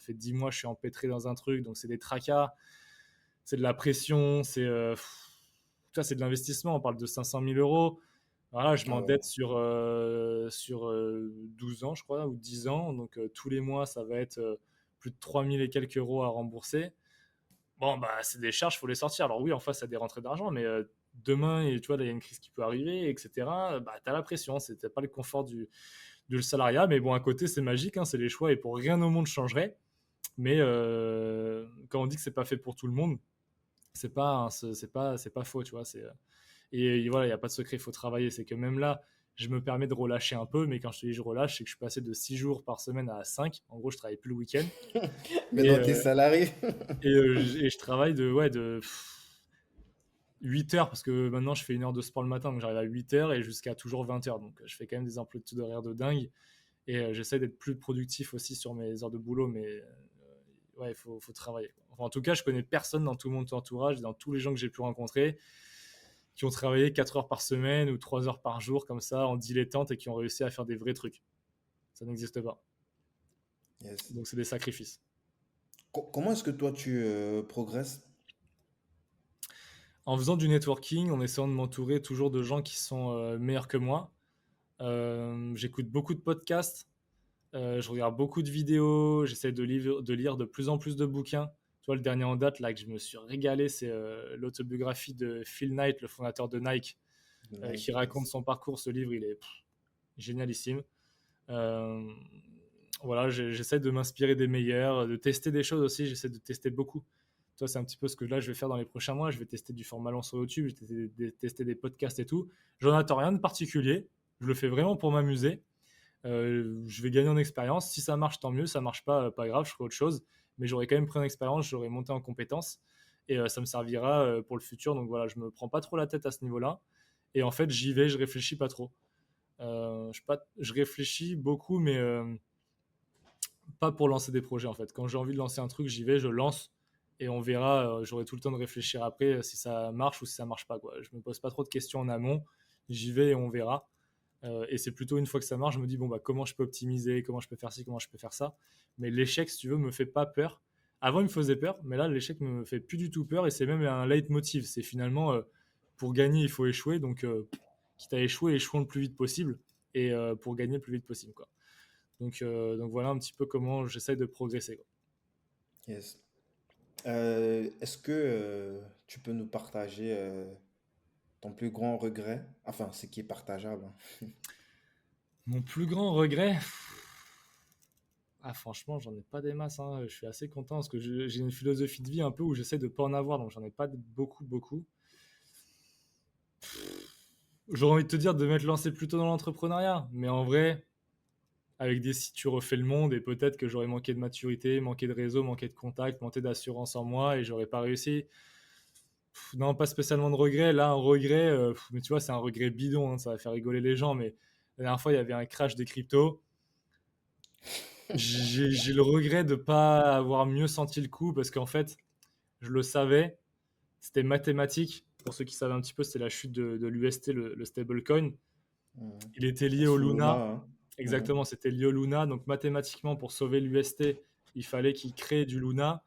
fait 10 mois, je suis empêtré dans un truc, donc c'est des tracas, c'est de la pression, c'est de l'investissement. On parle de 500 000 euros. Voilà, je Ah ouais. m'endette sur 12 ans, je crois, ou 10 ans. Donc, tous les mois, ça va être plus de 3000 et quelques euros à rembourser. Bon, bah, c'est des charges, il faut les sortir. Alors oui, en face, ça a des rentrées d'argent, mais demain, et, tu vois, là, il y a une crise qui peut arriver, etc. Bah, tu as la pression, t'as pas le confort du salariat. Mais bon, à côté, c'est magique, hein, c'est les choix, et pour rien au monde changerait. Mais quand on dit que c'est pas fait pour tout le monde, c'est pas faux, tu vois. Et voilà, il n'y a pas de secret, il faut travailler. C'est que même là, je me permets de relâcher un peu, mais quand je te dis je relâche, c'est que je suis passé de 6 jours par semaine à 5. En gros, je travaille plus le week-end. Mais Et, dans tes salariés. et je travaille de 8 heures, parce que maintenant, je fais 1 heure de sport le matin, donc j'arrive à 8 heures et jusqu'à toujours 20 heures. Donc, je fais quand même des emplois d'horaire de dingue. Et j'essaie d'être plus productif aussi sur mes heures de boulot, mais ouais, il faut travailler. Enfin, en tout cas, je connais personne dans tout mon entourage, dans tous les gens que j'ai pu rencontrer, qui ont travaillé 4 heures par semaine ou 3 heures par jour, comme ça, en dilettante, et qui ont réussi à faire des vrais trucs. Ça n'existe pas. Yes. Donc, c'est des sacrifices. Comment est-ce que toi tu progresses? En faisant du networking, en essayant de m'entourer toujours de gens qui sont meilleurs que moi. J'écoute beaucoup de podcasts, je regarde beaucoup de vidéos, j'essaie de lire de plus en plus de bouquins. Tu vois, le dernier en date là que je me suis régalé, c'est l'autobiographie de Phil Knight, le fondateur de Nike, qui Nike, raconte yes. son parcours. Ce livre, il est génialissime. Euh, voilà, j'essaie de m'inspirer des meilleurs, de tester des choses aussi. J'essaie de tester beaucoup. Toi, c'est un petit peu ce que là je vais faire dans les prochains mois. Je vais tester du format long sur YouTube, je vais tester des podcasts et tout. J'en attends rien de particulier. Je le fais vraiment pour m'amuser. Je vais gagner en expérience. Si ça marche, tant mieux. Ça marche pas, pas grave, je ferai autre chose. Mais j'aurai quand même pris en expérience, j'aurai monté en compétences. Et ça me servira pour le futur. Donc voilà, je me prends pas trop la tête à ce niveau-là. Et en fait, j'y vais, je réfléchis pas trop. Je réfléchis beaucoup, mais pas pour lancer des projets en fait. Quand j'ai envie de lancer un truc, j'y vais, je lance et on verra. J'aurai tout le temps de réfléchir après si ça marche ou si ça marche pas, quoi. Je me pose pas trop de questions en amont, j'y vais et on verra. Et c'est plutôt une fois que ça marche, je me dis bon bah comment je peux optimiser, comment je peux faire ci, comment je peux faire ça. Mais l'échec, si tu veux, me fait pas peur. Avant, il me faisait peur, mais là, l'échec me fait plus du tout peur et c'est même un leitmotiv. C'est finalement pour gagner, il faut échouer. Donc, quitte à échouer, échouons le plus vite possible et pour gagner le plus vite possible, quoi. Donc voilà un petit peu comment j'essaie de progresser, quoi. Yes. Est-ce que tu peux nous partager ton plus grand regret? Enfin, ce qui est partageable, hein. Mon plus grand regret, ah franchement, j'en ai pas des masses, hein. Je suis assez content parce que j'ai une philosophie de vie un peu où j'essaie de pas en avoir, donc j'en ai pas beaucoup, beaucoup. J'aurais envie de te dire de m'être lancé plutôt dans l'entrepreneuriat, mais en vrai, avec des sites, tu refais le monde et peut-être que j'aurais manqué de maturité, manqué de réseau, manqué de contact, manqué d'assurance en moi et j'aurais pas réussi. Non, pas spécialement de regret. Là, un regret, mais tu vois, c'est un regret bidon, hein, ça va faire rigoler les gens, mais la dernière fois, il y avait un crash des cryptos. J'ai le regret de pas avoir mieux senti le coup parce qu'en fait, je le savais, c'était mathématique. Pour ceux qui savaient un petit peu, c'était la chute de l'UST, le stablecoin. Mhm. Il était lié au Sous Luna. Luna, hein. Mhm. Exactement, c'était lié au Luna. Donc mathématiquement, pour sauver l'UST, il fallait qu'il crée du Luna.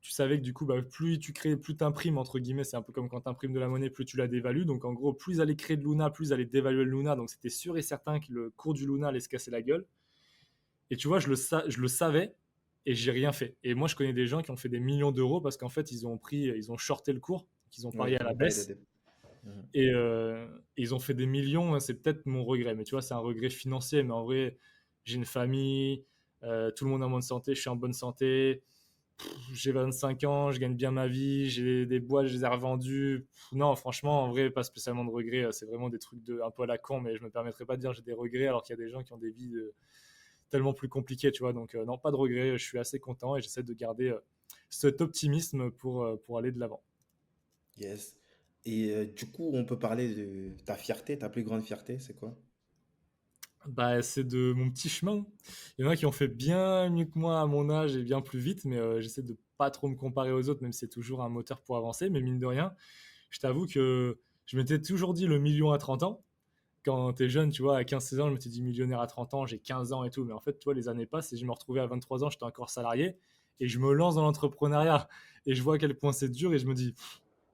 Tu savais que du coup, bah, plus tu crées, plus tu imprimes, entre guillemets, c'est un peu comme quand tu imprimes de la monnaie, plus tu la dévalues. Donc en gros, plus ils allaient créer de Luna, plus ils allaient dévaluer le Luna. Donc c'était sûr et certain que le cours du Luna allait se casser la gueule. Et tu vois, je le savais et j'ai rien fait. Et moi, je connais des gens qui ont fait des millions d'euros parce qu'en fait, ils ont shorté le cours, qu'ils ont Ouais, parié à ils la ont pas baisse. aidé. Mhm. Et ils ont fait des millions, hein. C'est peut-être mon regret, mais tu vois, c'est un regret financier. Mais en vrai, j'ai une famille, tout le monde est en bonne santé, je suis en bonne santé, j'ai 25 ans, je gagne bien ma vie, j'ai des boîtes, je les ai revendues. Non, franchement, en vrai, pas spécialement de regrets. C'est vraiment des trucs un peu à la con, mais je me permettrai pas de dire que j'ai des regrets alors qu'il y a des gens qui ont des vies tellement plus compliquées, tu vois. Donc, non, pas de regrets, je suis assez content et j'essaie de garder cet optimisme pour aller de l'avant. Yes. Et du coup, on peut parler de ta fierté, ta plus grande fierté, c'est quoi? Bah, c'est de mon petit chemin. Il y en a qui ont fait bien mieux que moi à mon âge et bien plus vite, mais j'essaie de pas trop me comparer aux autres, même si c'est toujours un moteur pour avancer. Mais mine de rien, je t'avoue que je m'étais toujours dit le million à 30 ans. Quand t'es jeune, tu vois, à 15-16 ans, je m'étais dit millionnaire à 30 ans, j'ai 15 ans et tout. Mais en fait, tu vois, les années passent et je me retrouvais à 23 ans, j'étais encore salarié. Et je me lance dans l'entrepreneuriat et je vois à quel point c'est dur et je me dis,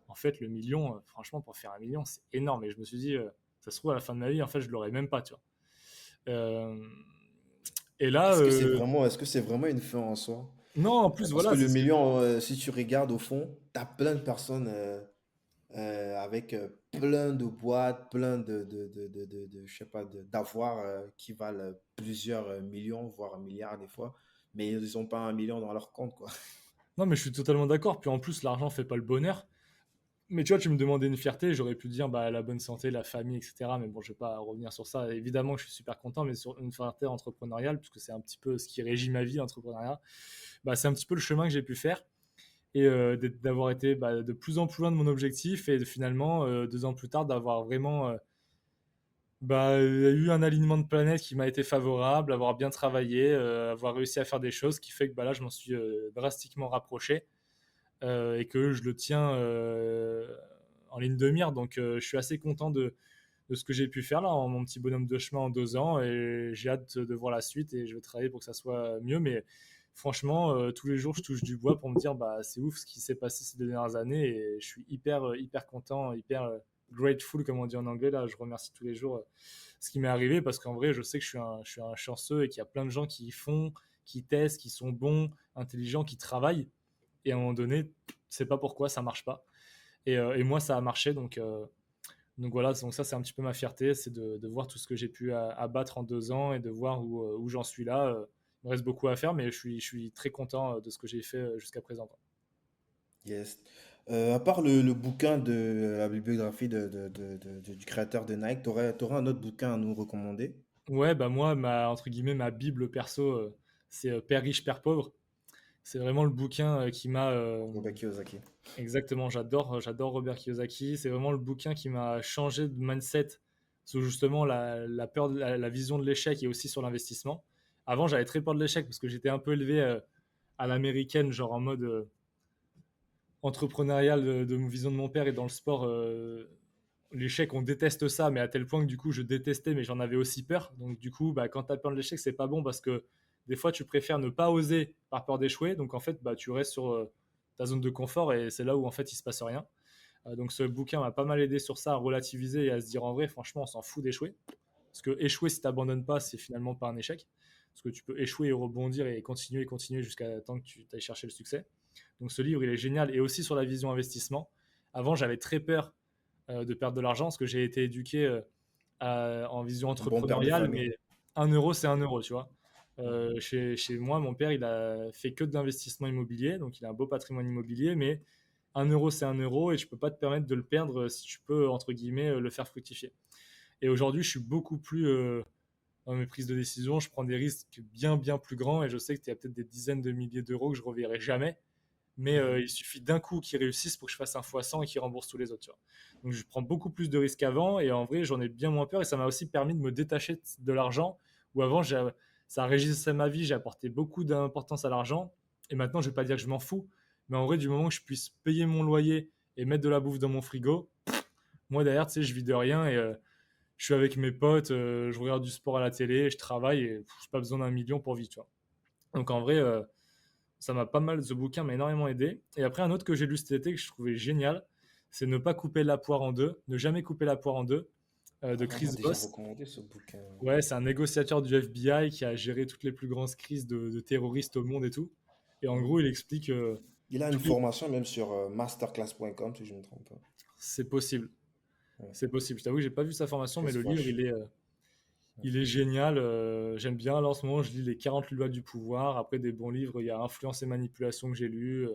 en fait, le million, franchement, pour faire 1 million, c'est énorme. Et je me suis dit, ça se trouve, à la fin de ma vie, en fait, je l'aurais même pas, tu vois. Euh, et là, Est-ce que c'est vraiment une fin en soi? non, en plus, Parce que voilà, c'est le ce que. million, si tu regardes au fond, tu as plein de personnes avec plein de boîtes, plein je sais pas, d'avoirs qui valent plusieurs millions, voire un milliard des fois, mais ils n'ont pas 1 million dans leur compte, quoi. Non, mais je suis totalement d'accord. Puis en plus, l'argent fait pas le bonheur. Mais tu vois, tu me demandais une fierté, j'aurais pu te dire bah, la bonne santé, la famille, etc. Mais bon, je vais pas revenir sur ça. Évidemment que je suis super content, mais sur une fierté entrepreneuriale, puisque c'est un petit peu ce qui régit ma vie, l'entrepreneuriat, bah, c'est un petit peu le chemin que j'ai pu faire et d'avoir été bah, de plus en plus loin de mon objectif et finalement, 2 ans plus tard, d'avoir vraiment bah, eu un alignement de planètes qui m'a été favorable, avoir bien travaillé, avoir réussi à faire des choses qui fait que bah, là, je m'en suis drastiquement rapproché et que je le tiens en ligne de mire. Donc, je suis assez content de ce que j'ai pu faire là, en mon petit bonhomme de chemin en 2 ans. Et j'ai hâte de voir la suite et je vais travailler pour que ça soit mieux. Mais franchement, tous les jours, je touche du bois pour me dire bah, c'est ouf ce qui s'est passé ces 2 dernières années. Et je suis hyper content, hyper grateful, comme on dit en anglais. Là, je remercie tous les jours ce qui m'est arrivé parce qu'en vrai, je sais que je suis un chanceux et qu'il y a plein de gens qui font, qui testent, qui sont bons, intelligents, qui travaillent et à un moment donné, c'est pas pourquoi ça marche pas. Et moi, ça a marché, donc voilà, donc ça c'est un petit peu ma fierté, c'est de voir tout ce que j'ai pu abattre en 2 ans et de voir où j'en suis là. Il me reste beaucoup à faire, mais je suis très content de ce que j'ai fait jusqu'à présent. Yes. À part le bouquin de la bibliographie du créateur de Nike, t'aurais un autre bouquin à nous recommander? Ouais, bah moi, entre guillemets, ma bible perso, c'est Père riche, Père pauvre. C'est vraiment le bouquin qui m'a Robert Kiyosaki. exactement, j'adore Robert Kiyosaki. C'est vraiment le bouquin qui m'a changé de mindset sur justement la peur, la vision de l'échec et aussi sur l'investissement. Avant, j'avais très peur de l'échec parce que j'étais un peu élevé à l'américaine, genre en mode entrepreneurial de mon vision de mon père et dans le sport. L'échec, on déteste ça, mais à tel point que du coup, je détestais, mais j'en avais aussi peur. Donc du coup, bah, quand tu as peur de l'échec, c'est pas bon parce que des fois, tu préfères ne pas oser par peur d'échouer. Donc en fait, bah, tu restes sur ta zone de confort et c'est là où en fait, il se passe rien. Donc ce bouquin m'a pas mal aidé sur ça, à relativiser et à se dire en vrai, franchement, on s'en fout d'échouer. Parce que échouer, si tu n'abandonnes pas, c'est finalement pas un échec. Parce que tu peux échouer et rebondir et continuer jusqu'à temps que tu ailles chercher le succès. Donc ce livre, il est génial. Et aussi sur la vision investissement. Avant, j'avais très peur de perdre de l'argent parce que j'ai été éduqué en vision Un bon père de entrepreneuriale, famille. mais 1 euro, c'est 1 euro, tu vois. Mhm. Chez moi, mon père, il a fait que de l'investissement immobilier, donc il a un beau patrimoine immobilier, mais 1 euro, c'est 1 euro et je peux pas te permettre de le perdre si tu peux, entre guillemets, le faire fructifier. Et aujourd'hui, je suis beaucoup plus dans mes prises de décision, je prends des risques bien plus grands et je sais qu'il y a peut-être des dizaines de milliers d'euros que je reverrai jamais. Mais Mhm. il suffit d'un coup qu'ils réussissent pour que je fasse un x 100 et qu'ils remboursent tous les autres. Tu vois. Donc je prends beaucoup plus de risques qu'avant et en vrai, j'en ai bien moins peur et ça m'a aussi permis de me détacher de l'argent où avant, ça régissait ma vie, j'ai apporté beaucoup d'importance à l'argent et maintenant, je vais pas dire que je m'en fous, mais en vrai, du moment que je puisse payer mon loyer et mettre de la bouffe dans mon frigo, moi derrière, tu sais, je vis de rien et je suis avec mes potes, je regarde du sport à la télé, je travaille et j'ai pas besoin d'1 million pour vivre. Tu vois. Donc en vrai, ça m'a pas mal, ce bouquin m'a énormément aidé. Et après, un autre que j'ai lu cet été que je trouvais génial, c'est Ne pas couper la poire en deux, ne jamais couper la poire en deux, de On m'a Chris déjà Voss. recommandé ce bouquin. Ouais, c'est un négociateur du FBI qui a géré toutes les plus grandes crises de terroristes au monde et tout. Et en gros, Mhm. il explique Il a une tous les... formation même sur masterclass.com, si je ne me trompe pas. C'est possible. Ouais. C'est possible. Je t'avoue, j'ai pas vu sa formation, mais Chris le livre, Voss. Ouais. il est génial. J'aime bien. Là, en ce moment, je lis les 40 lois du pouvoir. Après, des bons livres, il y a Influence et manipulation que j'ai lu.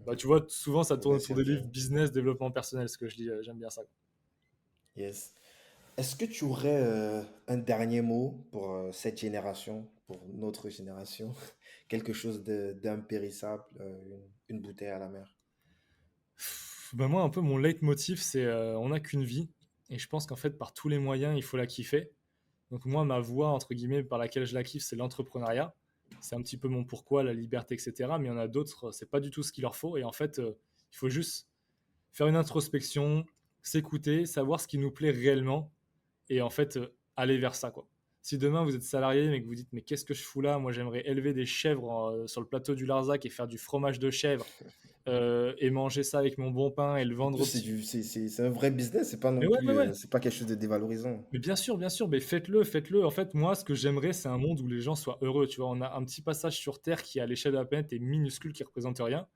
Bah, tu vois, souvent, ça tourne Robert autour des livres Cialdini. business, développement personnel, ce que je lis. J'aime bien ça. Yes. Est-ce que tu aurais un dernier mot pour cette génération, pour notre génération? Quelque chose d'impérissable, une bouteille à la mer. Ben moi, un peu mon leitmotiv, c'est on n'a qu'une vie. Et je pense qu'en fait, par tous les moyens, il faut la kiffer. Donc moi, ma voie, entre guillemets, par laquelle je la kiffe, c'est l'entrepreneuriat. C'est un petit peu mon pourquoi, la liberté, etc. Mais il y en a d'autres, c'est pas du tout ce qu'il leur faut. Et en fait, il faut juste faire une introspection, s'écouter, savoir ce qui nous plaît réellement. Et en fait, aller vers ça, quoi. Si demain vous êtes salarié, mais que vous dites, mais qu'est-ce que je fous là? Moi, j'aimerais élever des chèvres sur le plateau du Larzac et faire du fromage de chèvre et manger ça avec mon bon pain et le En vendre plus, au petit. c'est un vrai business, c'est pas Mais non ouais, ouais, plus, ouais. c'est pas quelque chose de dévalorisant. Mais bien sûr, mais faites-le, faites-le. En fait, moi, ce que j'aimerais, c'est un monde où les gens soient heureux. Tu vois, on a un petit passage sur Terre qui, à l'échelle de la planète, est minuscule, qui représente rien.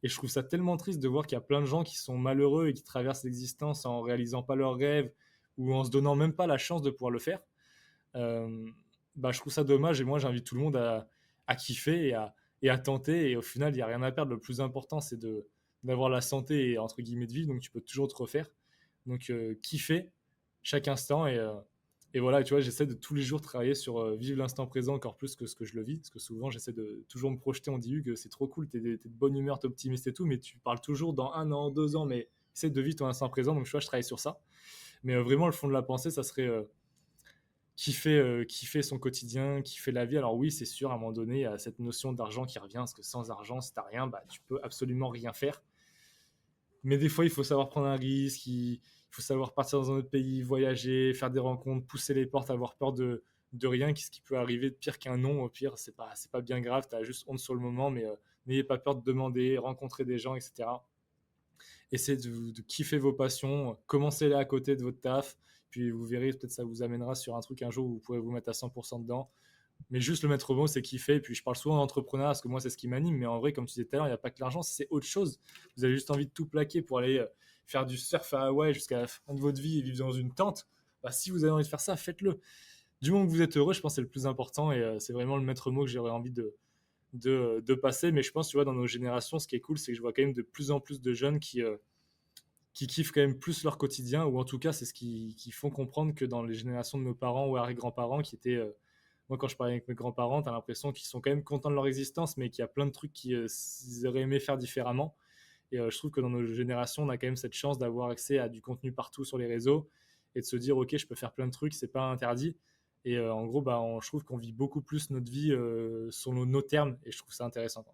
Et je trouve ça tellement triste de voir qu'il y a plein de gens qui sont malheureux et qui traversent l'existence en réalisant pas leurs rêves ou en se donnant même pas la chance de pouvoir le faire. Euh, Bah, je trouve ça dommage et moi, j'invite tout le monde à kiffer et à tenter. Et au final, il n'y a rien à perdre. Le plus important, c'est d'avoir la santé et entre guillemets de vivre. Donc, tu peux toujours te refaire. Donc, kiffer chaque instant et voilà, tu vois, j'essaie de tous les jours travailler sur vivre l'instant présent encore plus que ce que je le vis, parce que souvent j'essaie de toujours me projeter, on dit Hugues, c'est trop cool, t'es de bonne humeur, t'es optimiste et tout, mais tu parles toujours dans 1 an, 2 ans, mais essaie de vivre ton instant présent, donc tu vois, je travaille sur ça. Mais vraiment, le fond de la pensée, ça serait kiffer son quotidien, kiffer la vie. Alors oui, c'est sûr, à un moment donné, il y a cette notion d'argent qui revient, parce que sans argent, si t'as rien, bah, tu peux absolument rien faire. Mais des fois, il faut savoir prendre un risque, il faut savoir partir dans un autre pays, voyager, faire des rencontres, pousser les portes, avoir peur de rien, qu'est-ce qui peut arriver de pire qu'un non. Au pire, c'est pas bien grave, tu as juste honte sur le moment, mais n'ayez pas peur de demander, rencontrer des gens, etc. Essayez de kiffer vos passions, commencez là à côté de votre taf, puis vous verrez, peut-être ça vous amènera sur un truc un jour où vous pourrez vous mettre à 100% dedans. Mais juste le maître mot, c'est kiffer. Et puis je parle souvent d'entrepreneuriat parce que moi, c'est ce qui m'anime. Mais en vrai, comme tu disais tout à l'heure, il n'y a pas que l'argent, c'est autre chose. Vous avez juste envie de tout plaquer pour aller faire du surf à Hawaï jusqu'à la fin de votre vie et vivre dans une tente. Bah, si vous avez envie de faire ça, faites-le. Du moment que vous êtes heureux, je pense que c'est le plus important. Et c'est vraiment le maître mot que j'aurais envie de passer. Mais je pense, tu vois, dans nos générations, ce qui est cool, c'est que je vois quand même de plus en plus de jeunes qui kiffent quand même plus leur quotidien. Ou en tout cas, c'est ce qui font comprendre que dans les générations de nos parents ou arrière-grands-parents qui étaient moi, quand je parlais avec mes grands-parents, tu as l'impression qu'ils sont quand même contents de leur existence, mais qu'il y a plein de trucs qu'ils auraient aimé faire différemment. Et je trouve que dans nos générations, on a quand même cette chance d'avoir accès à du contenu partout sur les réseaux et de se dire, OK, je peux faire plein de trucs, c'est pas interdit. Et en gros, bah, je trouve qu'on vit beaucoup plus notre vie sur nos termes et je trouve ça intéressant.